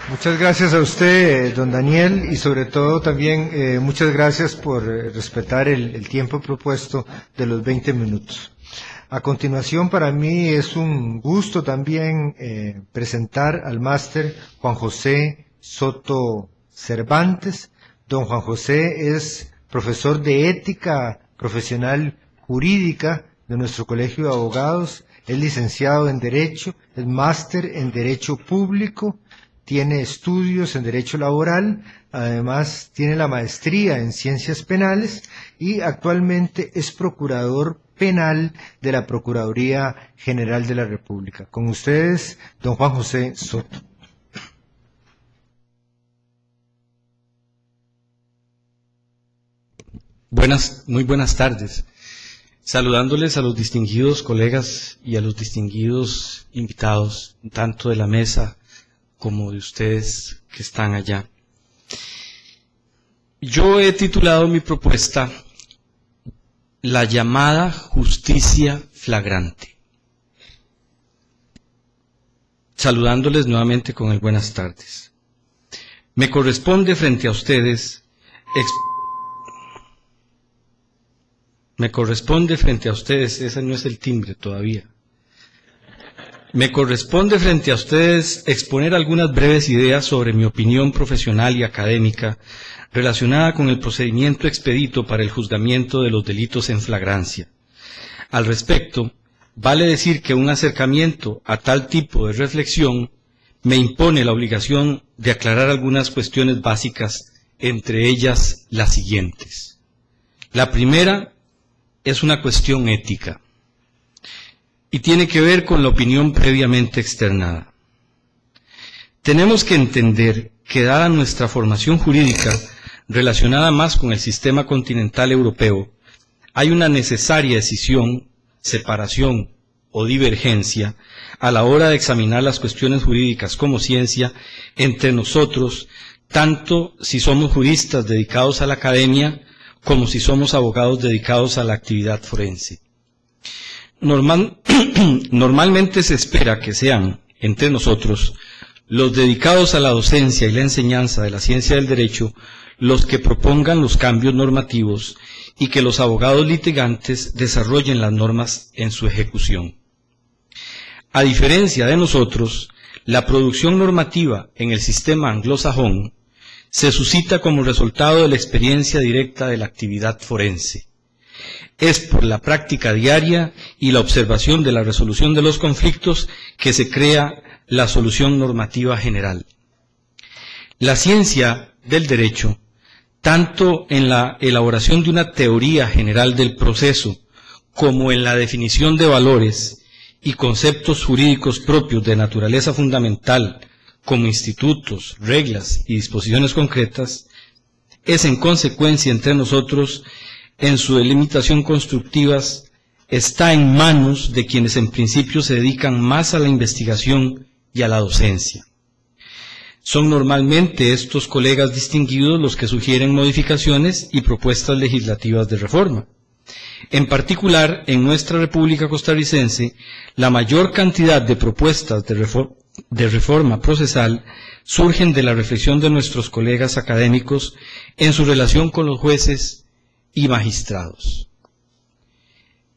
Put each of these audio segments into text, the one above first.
Muchas gracias a usted, don Daniel, y sobre todo también muchas gracias por respetar el tiempo propuesto de los 20 minutos. A continuación, para mí es un gusto también presentar al máster Juan José Soto Cervantes. Don Juan José es profesor de ética profesional jurídica de nuestro Colegio de Abogados, es licenciado en Derecho, es máster en Derecho Público, tiene estudios en Derecho Laboral, además tiene la maestría en Ciencias Penales y actualmente es procurador penal de la Procuraduría General de la República. Con ustedes, don Juan José Soto. Muy buenas tardes. Saludándoles a los distinguidos colegas y a los distinguidos invitados, tanto de la mesa como de ustedes que están allá. Yo he titulado mi propuesta La llamada justicia flagrante. Saludándoles nuevamente con el buenas tardes. Me corresponde frente a ustedes ese no es el timbre todavía. Me corresponde frente a ustedes exponer algunas breves ideas sobre mi opinión profesional y académica relacionada con el procedimiento expedito para el juzgamiento de los delitos en flagrancia. Al respecto, vale decir que un acercamiento a tal tipo de reflexión me impone la obligación de aclarar algunas cuestiones básicas, entre ellas las siguientes. La primera es una cuestión ética y tiene que ver con la opinión previamente externada. Tenemos que entender que dada nuestra formación jurídica relacionada más con el sistema continental europeo, hay una necesaria escisión, separación o divergencia a la hora de examinar las cuestiones jurídicas como ciencia entre nosotros, tanto si somos juristas dedicados a la academia como si somos abogados dedicados a la actividad forense. Normalmente se espera que sean, entre nosotros, los dedicados a la docencia y la enseñanza de la ciencia del derecho, los que propongan los cambios normativos y que los abogados litigantes desarrollen las normas en su ejecución. A diferencia de nosotros, la producción normativa en el sistema anglosajón se suscita como resultado de la experiencia directa de la actividad forense. Es por la práctica diaria y la observación de la resolución de los conflictos que se crea la solución normativa general. La ciencia del derecho, tanto en la elaboración de una teoría general del proceso, como en la definición de valores y conceptos jurídicos propios de naturaleza fundamental, como institutos, reglas y disposiciones concretas, es en consecuencia entre nosotros, en su delimitación constructivas, está en manos de quienes en principio se dedican más a la investigación y a la docencia. Son normalmente estos colegas distinguidos los que sugieren modificaciones y propuestas legislativas de reforma. En particular, en nuestra República Costarricense, la mayor cantidad de propuestas de reforma procesal surgen de la reflexión de nuestros colegas académicos en su relación con los jueces y magistrados.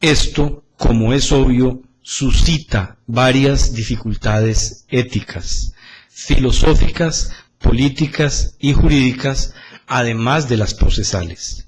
Esto, como es obvio, suscita varias dificultades éticas, filosóficas, políticas y jurídicas, además de las procesales,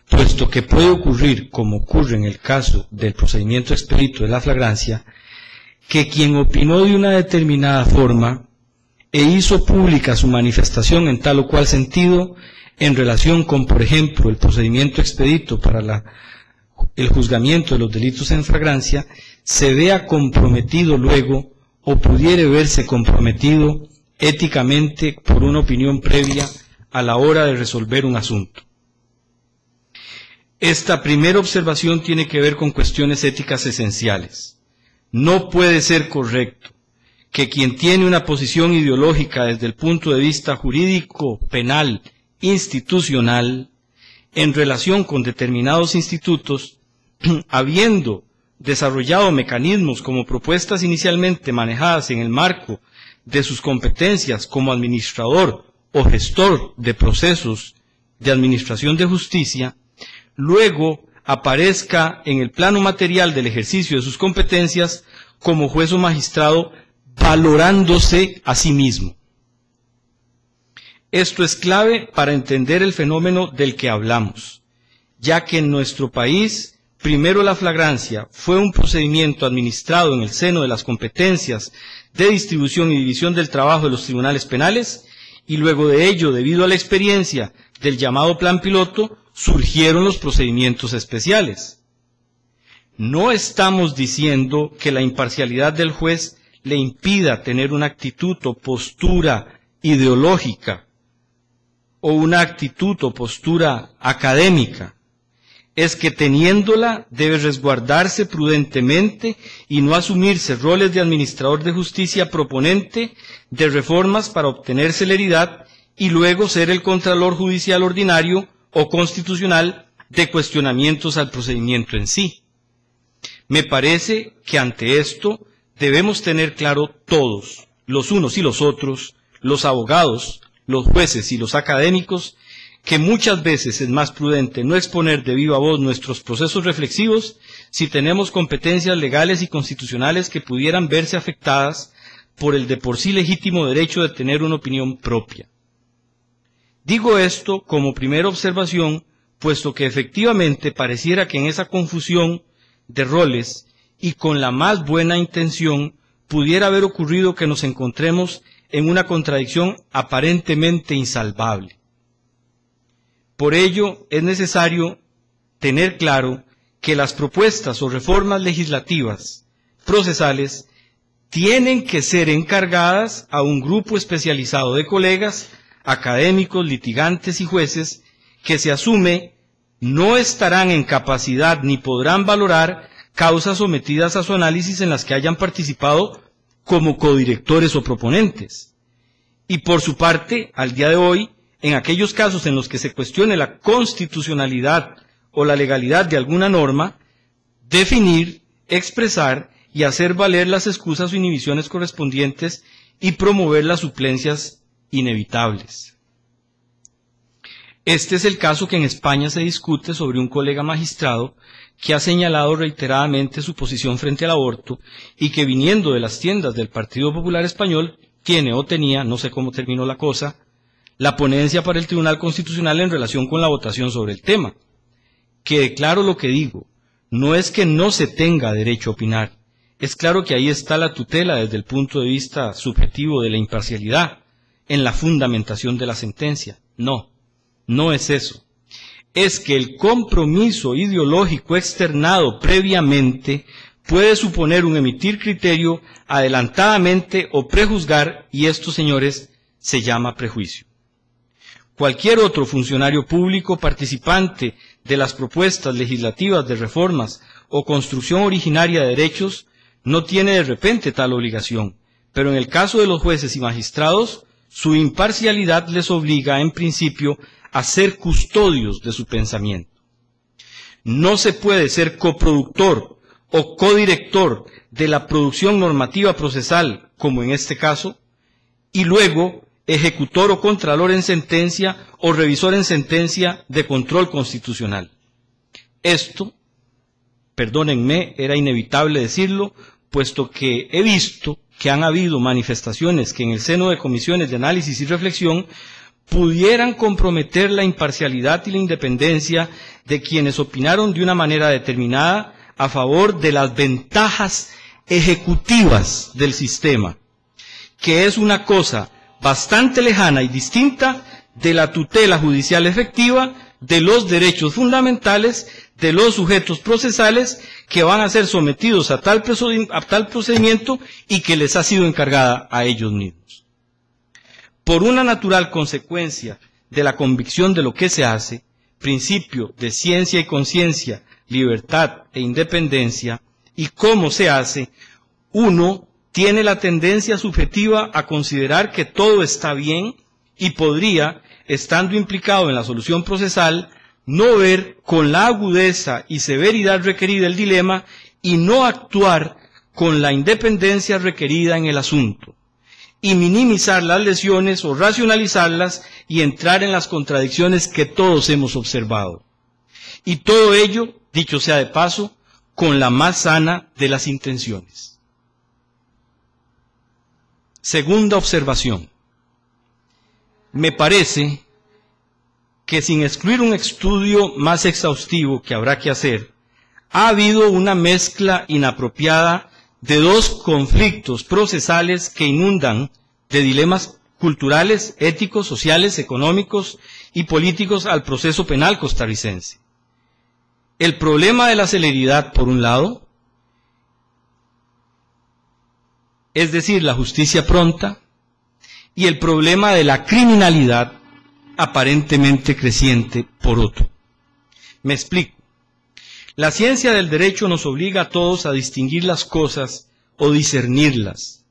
puesto que puede ocurrir, como ocurre en el caso del procedimiento expedito de la flagrancia, que quien opinó de una determinada forma e hizo pública su manifestación en tal o cual sentido en relación con, por ejemplo, el procedimiento expedito para el juzgamiento de los delitos en flagrancia, se vea comprometido luego o pudiere verse comprometido éticamente por una opinión previa a la hora de resolver un asunto. Esta primera observación tiene que ver con cuestiones éticas esenciales. No puede ser correcto que quien tiene una posición ideológica desde el punto de vista jurídico, penal, institucional, en relación con determinados institutos, habiendo desarrollado mecanismos como propuestas inicialmente manejadas en el marco de sus competencias como administrador o gestor de procesos de administración de justicia, luego aparezca en el plano material del ejercicio de sus competencias como juez o magistrado, valorándose a sí mismo. Esto es clave para entender el fenómeno del que hablamos, ya que en nuestro país, primero la flagrancia fue un procedimiento administrado en el seno de las competencias de distribución y división del trabajo de los tribunales penales, y luego de ello, debido a la experiencia del llamado plan piloto, surgieron los procedimientos especiales. No estamos diciendo que la imparcialidad del juez le impida tener una actitud o postura ideológica o una actitud o postura académica. Es que teniéndola debe resguardarse prudentemente y no asumirse roles de administrador de justicia proponente de reformas para obtener celeridad y luego ser el contralor judicial ordinario o constitucional de cuestionamientos al procedimiento en sí. Me parece que ante esto debemos tener claro todos, los unos y los otros, los abogados, los jueces y los académicos, que muchas veces es más prudente no exponer de viva voz nuestros procesos reflexivos si tenemos competencias legales y constitucionales que pudieran verse afectadas por el de por sí legítimo derecho de tener una opinión propia. Digo esto como primera observación, puesto que efectivamente pareciera que en esa confusión de roles y con la más buena intención pudiera haber ocurrido que nos encontremos en una contradicción aparentemente insalvable. Por ello, es necesario tener claro que las propuestas o reformas legislativas procesales tienen que ser encargadas a un grupo especializado de colegas, académicos, litigantes y jueces que se asume no estarán en capacidad ni podrán valorar causas sometidas a su análisis en las que hayan participado como codirectores o proponentes. Y por su parte, al día de hoy, en aquellos casos en los que se cuestione la constitucionalidad o la legalidad de alguna norma, definir, expresar y hacer valer las excusas o inhibiciones correspondientes y promover las suplencias inevitables. Este es el caso que en España se discute sobre un colega magistrado que ha señalado reiteradamente su posición frente al aborto y que, viniendo de las tiendas del Partido Popular Español, tiene o tenía, no sé cómo terminó la cosa, la ponencia para el Tribunal Constitucional en relación con la votación sobre el tema. Que claro lo que digo, no es que no se tenga derecho a opinar, es claro que ahí está la tutela desde el punto de vista subjetivo de la imparcialidad, en la fundamentación de la sentencia. No, no es eso. Es que el compromiso ideológico externado previamente puede suponer un emitir criterio adelantadamente o prejuzgar, y esto, señores, se llama prejuicio. Cualquier otro funcionario público participante de las propuestas legislativas de reformas o construcción originaria de derechos no tiene de repente tal obligación, pero en el caso de los jueces y magistrados, su imparcialidad les obliga, en principio, a ser custodios de su pensamiento. No se puede ser coproductor o codirector de la producción normativa procesal, como en este caso, y luego ejecutor o contralor en sentencia o revisor en sentencia de control constitucional. Esto, perdónenme, era inevitable decirlo, puesto que he visto que han habido manifestaciones que en el seno de comisiones de análisis y reflexión pudieran comprometer la imparcialidad y la independencia de quienes opinaron de una manera determinada a favor de las ventajas ejecutivas del sistema, que es una cosa bastante lejana y distinta de la tutela judicial efectiva, de los derechos fundamentales, de los sujetos procesales que van a ser sometidos a tal procedimiento y que les ha sido encargada a ellos mismos. Por una natural consecuencia de la convicción de lo que se hace, principio de ciencia y conciencia, libertad e independencia, y cómo se hace, uno tiene la tendencia subjetiva a considerar que todo está bien y podría, estando implicado en la solución procesal, no ver con la agudeza y severidad requerida el dilema y no actuar con la independencia requerida en el asunto. y minimizar las lesiones o racionalizarlas y entrar en las contradicciones que todos hemos observado. Y todo ello, dicho sea de paso, con la más sana de las intenciones. Segunda observación. Me parece que sin excluir un estudio más exhaustivo que habrá que hacer, ha habido una mezcla inapropiada de dos conflictos procesales que inundan de dilemas culturales, éticos, sociales, económicos y políticos al proceso penal costarricense. El problema de la celeridad, por un lado, es decir, la justicia pronta, y el problema de la criminalidad aparentemente creciente, por otro. Me explico. La ciencia del derecho nos obliga a todos a distinguir las cosas o discernirlas.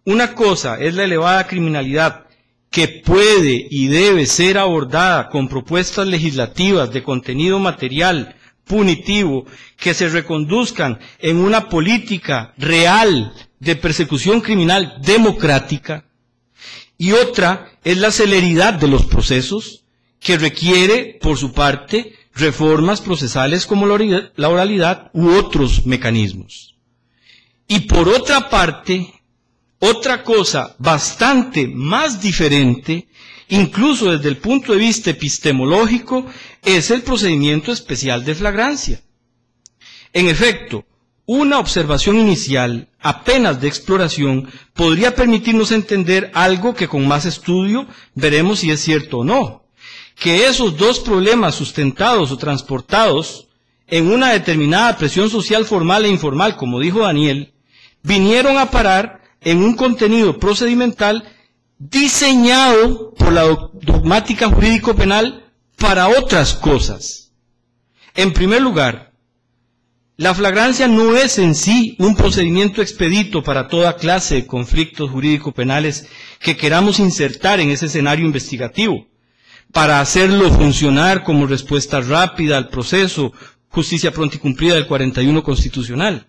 Una cosa es la elevada criminalidad que puede y debe ser abordada con propuestas legislativas de contenido material, punitivo, que se reconduzcan en una política real de persecución criminal democrática, y otra es la celeridad de los procesos, que requiere, por su parte, reformas procesales como la oralidad u otros mecanismos. Y por otra parte, otra cosa bastante más diferente, incluso desde el punto de vista epistemológico, es el procedimiento especial de flagrancia. En efecto, una observación inicial, apenas de exploración, podría permitirnos entender algo que con más estudio veremos si es cierto o no, que esos dos problemas sustentados o transportados en una determinada presión social formal e informal, como dijo Daniel, vinieron a parar en un contenido procedimental diseñado por la dogmática jurídico-penal para otras cosas. En primer lugar, la flagrancia no es en sí un procedimiento expedito para toda clase de conflictos jurídico-penales que queramos insertar en ese escenario investigativo, para hacerlo funcionar como respuesta rápida al proceso, justicia pronta y cumplida del 41 constitucional,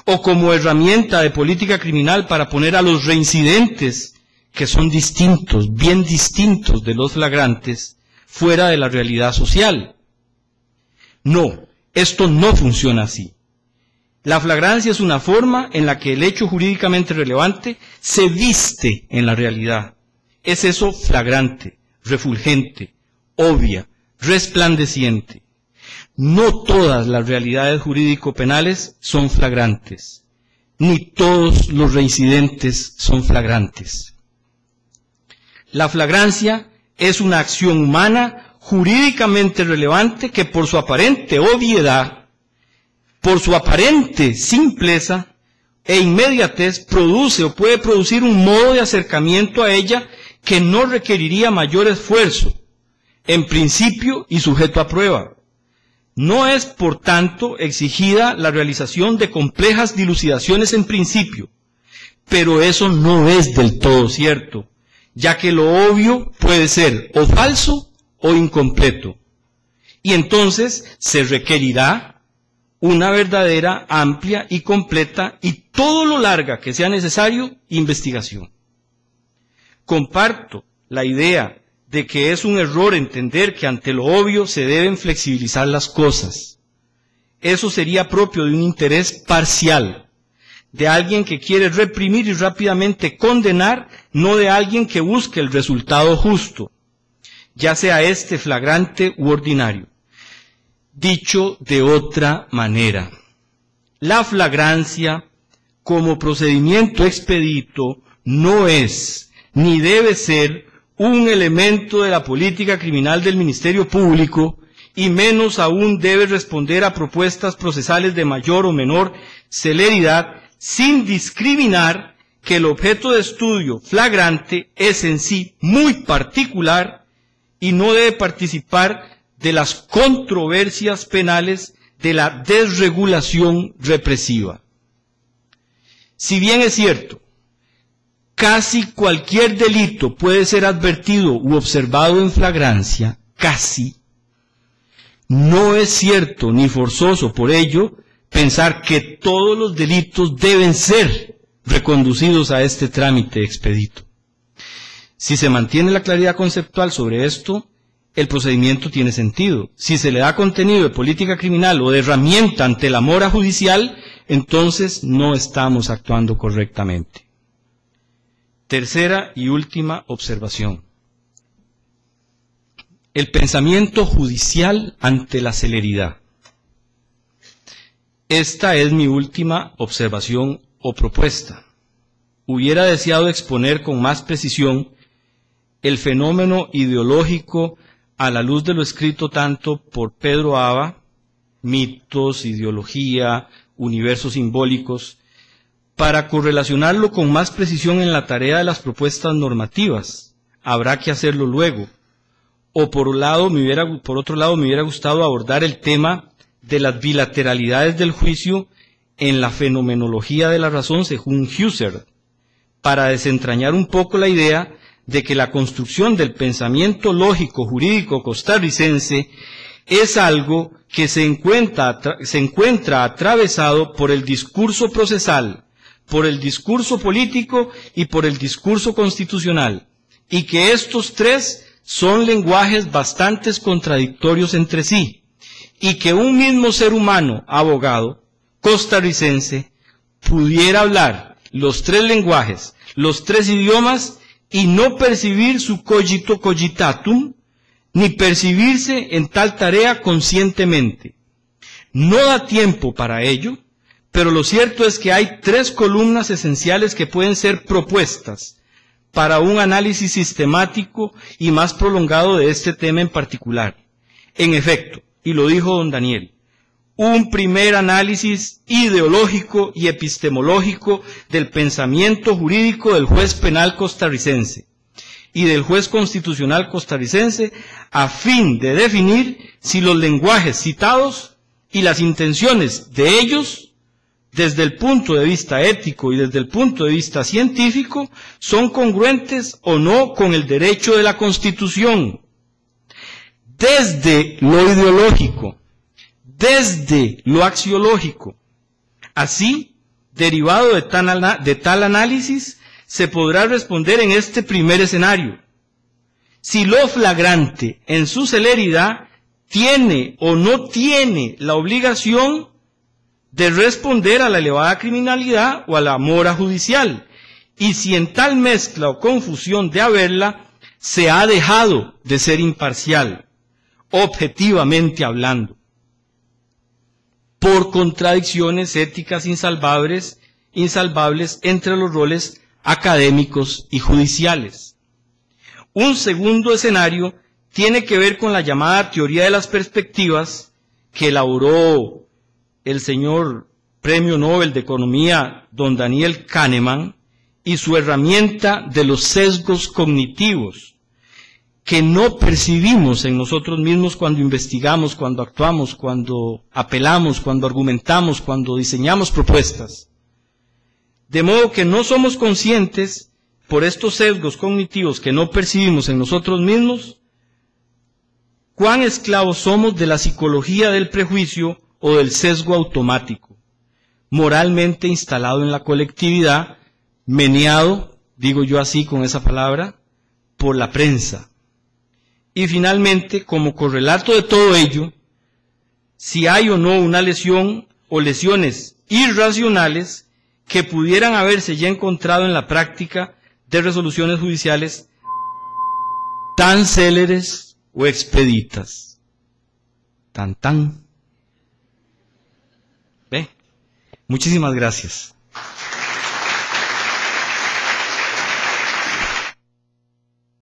o como herramienta de política criminal para poner a los reincidentes, que son distintos, bien distintos de los flagrantes, fuera de la realidad social. No, esto no funciona así. La flagrancia es una forma en la que el hecho jurídicamente relevante se viste en la realidad. Es eso flagrante, refulgente, obvia, resplandeciente. No todas las realidades jurídico-penales son flagrantes, ni todos los reincidentes son flagrantes. La flagrancia es una acción humana jurídicamente relevante que por su aparente obviedad, por su aparente simpleza e inmediatez produce o puede producir un modo de acercamiento a ella que no requeriría mayor esfuerzo, en principio y sujeto a prueba. No es, por tanto, exigida la realización de complejas dilucidaciones en principio, pero eso no es del todo cierto, ya que lo obvio puede ser o falso o incompleto, y entonces se requerirá una verdadera, amplia y completa, y todo lo larga que sea necesario, investigación. Comparto la idea de que es un error entender que ante lo obvio se deben flexibilizar las cosas. Eso sería propio de un interés parcial, de alguien que quiere reprimir y rápidamente condenar, no de alguien que busque el resultado justo, ya sea este flagrante u ordinario. Dicho de otra manera, la flagrancia como procedimiento expedito no es ni debe ser un elemento de la política criminal del Ministerio Público, y menos aún debe responder a propuestas procesales de mayor o menor celeridad, sin discriminar que el objeto de estudio flagrante es en sí muy particular y no debe participar de las controversias penales de la desregulación represiva. Si bien es cierto, casi cualquier delito puede ser advertido u observado en flagrancia, casi, no es cierto ni forzoso por ello pensar que todos los delitos deben ser reconducidos a este trámite expedito. Si se mantiene la claridad conceptual sobre esto, el procedimiento tiene sentido. Si se le da contenido de política criminal o de herramienta ante la mora judicial, entonces no estamos actuando correctamente. Tercera y última observación. El pensamiento judicial ante la celeridad. Esta es mi última observación o propuesta. Hubiera deseado exponer con más precisión el fenómeno ideológico a la luz de lo escrito tanto por Pedro Aba, mitos, ideología, universos simbólicos, para correlacionarlo con más precisión en la tarea de las propuestas normativas. Habrá que hacerlo luego. O por otro lado me hubiera gustado abordar el tema de las bilateralidades del juicio en la fenomenología de la razón según Husserl, para desentrañar un poco la idea de que la construcción del pensamiento lógico jurídico costarricense es algo que se encuentra atravesado por el discurso procesal, por el discurso político y por el discurso constitucional, y que estos tres son lenguajes bastante contradictorios entre sí, y que un mismo ser humano, abogado, costarricense, pudiera hablar los tres lenguajes, los tres idiomas, y no percibir su cogito cogitatum, ni percibirse en tal tarea conscientemente. No da tiempo para ello, pero lo cierto es que hay tres columnas esenciales que pueden ser propuestas para un análisis sistemático y más prolongado de este tema en particular. En efecto, y lo dijo don Daniel, un primer análisis ideológico y epistemológico del pensamiento jurídico del juez penal costarricense y del juez constitucional costarricense a fin de definir si los lenguajes citados y las intenciones de ellos, desde el punto de vista ético y desde el punto de vista científico, son congruentes o no con el derecho de la Constitución. Desde lo ideológico, desde lo axiológico. Así, derivado de tal análisis, se podrá responder en este primer escenario si lo flagrante en su celeridad tiene o no tiene la obligación de responder a la elevada criminalidad o a la mora judicial, y si en tal mezcla o confusión de haberla se ha dejado de ser imparcial, objetivamente hablando, por contradicciones éticas insalvables entre los roles académicos y judiciales. Un segundo escenario tiene que ver con la llamada teoría de las perspectivas que elaboró el señor Premio Nobel de Economía, don Daniel Kahneman, y su herramienta de los sesgos cognitivos, que no percibimos en nosotros mismos cuando investigamos, cuando actuamos, cuando apelamos, cuando argumentamos, cuando diseñamos propuestas. De modo que no somos conscientes, por estos sesgos cognitivos que no percibimos en nosotros mismos, cuán esclavos somos de la psicología del prejuicio o del sesgo automático, moralmente instalado en la colectividad, meneado, digo yo así con esa palabra, por la prensa. Y finalmente, como correlato de todo ello, si hay o no una lesión o lesiones irracionales que pudieran haberse ya encontrado en la práctica de resoluciones judiciales tan céleres o expeditas. Tan. ¿Ve? Muchísimas gracias.